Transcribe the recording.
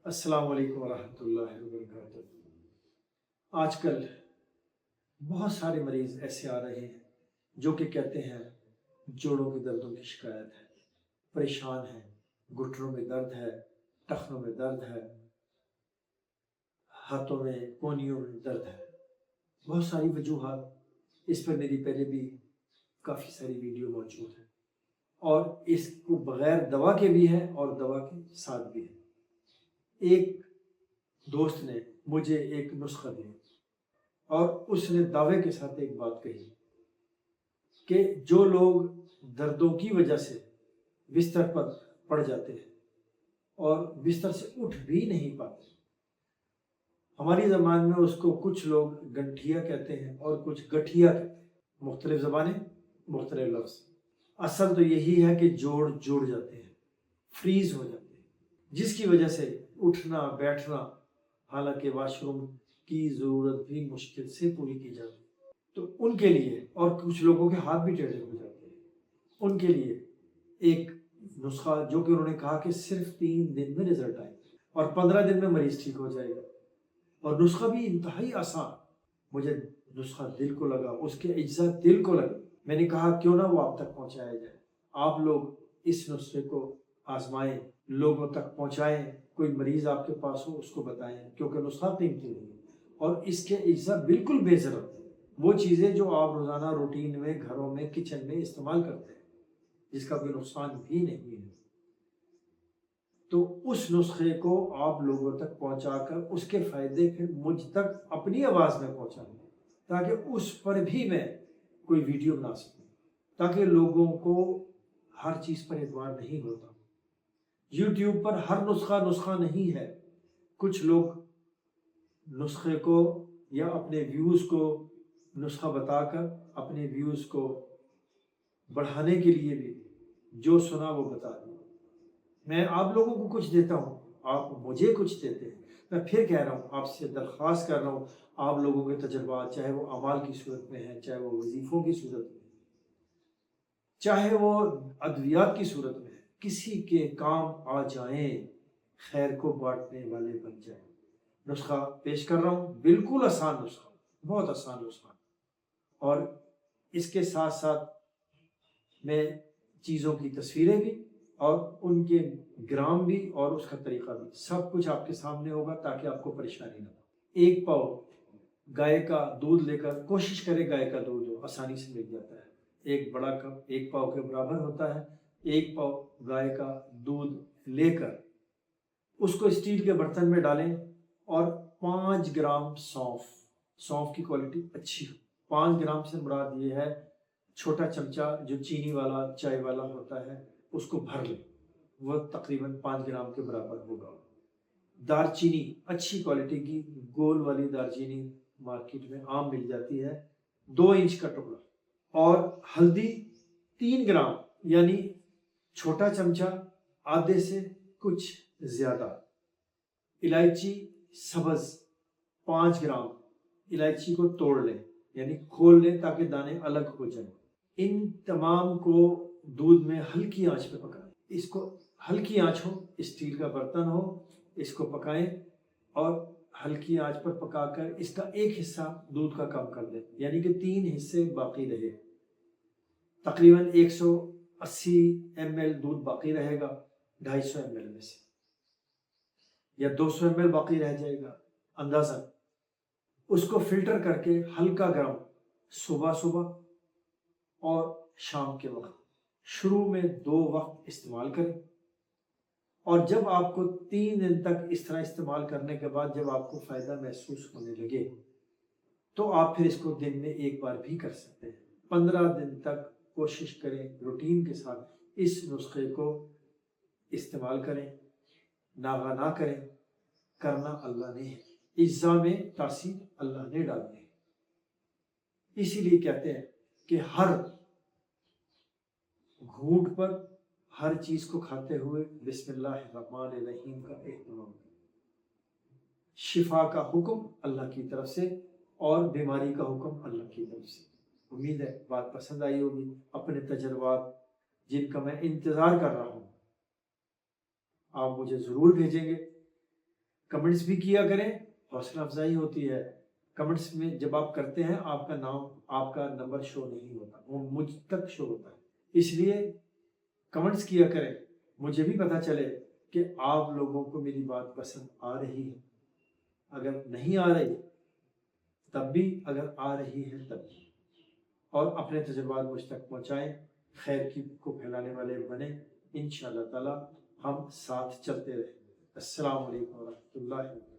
السلام علیکم ورحمۃ اللہ وبرکاتہ۔ آج کل بہت سارے مریض ایسے آ رہے ہیں جو کہ کہتے ہیں جوڑوں کے دردوں کی شکایت ہے، پریشان ہیں، گھٹنوں میں درد ہے، ٹخنوں میں درد ہے، ہاتھوں میں کونیوں میں درد ہے، بہت ساری وجوہات۔ اس پر میری پہلے بھی کافی ساری ویڈیو موجود ہیں، اور اس کو بغیر دوا کے بھی ہے اور دوا کے ساتھ بھی ہے۔ ایک دوست نے مجھے ایک نسخہ دیا اور اس نے دعوے کے ساتھ ایک بات کہی کہ جو لوگ دردوں کی وجہ سے بستر پر پڑ جاتے ہیں اور بستر سے اٹھ بھی نہیں پاتے، ہماری زبان میں اس کو کچھ لوگ گنٹھیا کہتے ہیں اور کچھ گٹھیا کہتے ہیں، مختلف زبانیں مختلف لفظ۔ اصل تو یہی ہے کہ جوڑ جڑ جاتے ہیں، فریز ہو جاتے ہیں، جس کی وجہ سے اٹھنا بیٹھنا، حالانکہ واش روم کی ضرورت بھی مشکل سے پوری کی جاتی ہے، تو ان کے لیے، اور کچھ لوگوں کے ہاتھ بھی ٹیڑھے ہو جاتے ہیں، ان کے لیے ایک نسخہ جو کہ انہوں نے کہا کہ صرف 3 دن میں رزلٹ آئے اور 15 دن میں مریض ٹھیک ہو جائے گا، اور نسخہ بھی انتہائی آسان۔ مجھے نسخہ دل کو لگا، اس کے اجزاء دل کو لگے۔ میں نے کہا کیوں نہ وہ آپ تک پہنچایا جائے، آپ لوگ اس نسخے کو آزمائیں، لوگوں تک پہنچائیں، کوئی مریض آپ کے پاس ہو اس کو بتائیں، کیونکہ نسخہ قیمتی نہیں ہے اور اس کے اجزاء بالکل بے ضرورت ہیں، وہ چیزیں جو آپ روزانہ روٹین میں گھروں میں کچن میں استعمال کرتے ہیں، جس کا کوئی نقصان بھی نہیں ہے۔ تو اس نسخے کو آپ لوگوں تک پہنچا کر اس کے فائدے پھر مجھ تک اپنی آواز میں پہنچائیں، تاکہ اس پر بھی میں کوئی ویڈیو بنا سکوں، تاکہ لوگوں کو ہر چیز پر اعتبار نہیں ہوتا۔ یوٹیوب پر ہر نسخہ نہیں ہے، کچھ لوگ نسخے کو یا اپنے ویوز کو نسخہ بتا کر اپنے ویوز کو بڑھانے کے لیے بھی جو سنا وہ بتا دیں۔ میں آپ لوگوں کو کچھ دیتا ہوں، آپ مجھے کچھ دیتے ہیں۔ میں پھر کہہ رہا ہوں، آپ سے درخواست کر رہا ہوں، آپ لوگوں کے تجربات، چاہے وہ اعمال کی صورت میں ہیں، چاہے وہ وظیفوں کی صورت میں، چاہے وہ ادویات کی صورت میں ہے، کسی کے کام آ جائیں، خیر کو بانٹنے والے بن جائیں۔ نسخہ پیش کر رہا ہوں، بالکل آسان نسخہ، بہت آسان نسخہ، اور اس کے ساتھ ساتھ میں چیزوں کی تصویریں بھی اور ان کے گرام بھی اور اس کا طریقہ بھی سب کچھ آپ کے سامنے ہوگا، تاکہ آپ کو پریشانی نہ ہو۔ 1 پاؤ گائے کا دودھ لے کر کوشش کرے، گائے کا دودھ جو آسانی سے مل جاتا ہے، ایک بڑا کپ 1 پاؤ کے برابر ہوتا ہے۔ 1 پاؤ گائے کا دودھ لے کر اس کو اسٹیل کے برتن میں ڈالیں، اور 5 گرام سونف کی کوالٹی اچھی ہو۔ 5 گرام سے مراد یہ ہے چھوٹا چمچہ جو چینی والا چائے والا ہوتا ہے، اس کو بھر لیں، وہ تقریباً 5 گرام کے برابر ہوگا۔ دار چینی اچھی کوالٹی کی گول والی دار چینی مارکیٹ میں عام مل جاتی ہے، 2 انچ کا ٹکڑا، اور ہلدی 3 گرام، یعنی چھوٹا چمچہ آدھے سے کچھ زیادہ۔ الائچی سبز 5 گرام، الائچی کو توڑ لیں، یعنی کھول لیں تاکہ دانے الگ ہو جائیں۔ ان تمام کو دودھ میں ہلکی آنچ پہ پکائیں، اس کو ہلکی آنچ ہو، اسٹیل کا برتن ہو، اس کو پکائیں، اور ہلکی آنچ پر پکا کر اس کا ایک حصہ دودھ کا کم کر دیں، یعنی کہ 3 حصے باقی رہے، تقریباً 180 ml دودھ باقی رہے گا 250 ml میں سے، یا 200 ml باقی رہ جائے گا اندازہ۔ اس کو فلٹر کر کے ہلکا گرم صبح اور شام کے وقت، شروع میں 2 وقت استعمال کریں، اور جب آپ کو 3 دن تک اس طرح استعمال کرنے کے بعد جب آپ کو فائدہ محسوس ہونے لگے تو آپ پھر اس کو دن میں 1 بار بھی کر سکتے ہیں۔ 15 دن تک کوشش کریں، روٹین کے ساتھ اس نسخے کو استعمال کریں، ناغہ نہ کریں، کرنا اللہ نے ہے، اجزاء میں تاثیر اللہ نے ڈالی ہے۔ اسی لیے کہتے ہیں کہ ہر گھونٹ پر ہر چیز کو کھاتے ہوئے بسم اللہ الرحمن الرحیم کا اہتمام کریں۔ شفا کا حکم اللہ کی طرف سے اور بیماری کا حکم اللہ کی طرف سے۔ امید ہے بات پسند آئی ہوگی۔ اپنے تجربات جن کا میں انتظار کر رہا ہوں آپ مجھے ضرور بھیجیں گے۔ کمنٹس بھی کیا کریں, حوصلہ افزائی ہوتی ہے. کمنٹس میں جب آپ کرتے ہیں آپ کا نام, آپ کا نمبر شو نہیں ہوتا, وہ مجھ تک شو ہوتا ہے. اس لیے کمنٹس کیا کریں, مجھے بھی پتہ چلے کہ آپ لوگوں کو میری بات پسند آ رہی ہے. اگر نہیں آ رہی تب بھی, اگر آ رہی ہے تب بھی. اور اپنے تجربات مجھ تک پہنچائیں, خیر کی کو پھیلانے والے بنیں. انشاءاللہ تعالی ہم ساتھ چلتے رہیں. السلام علیکم ورحمۃ اللہ وبرکاتہ.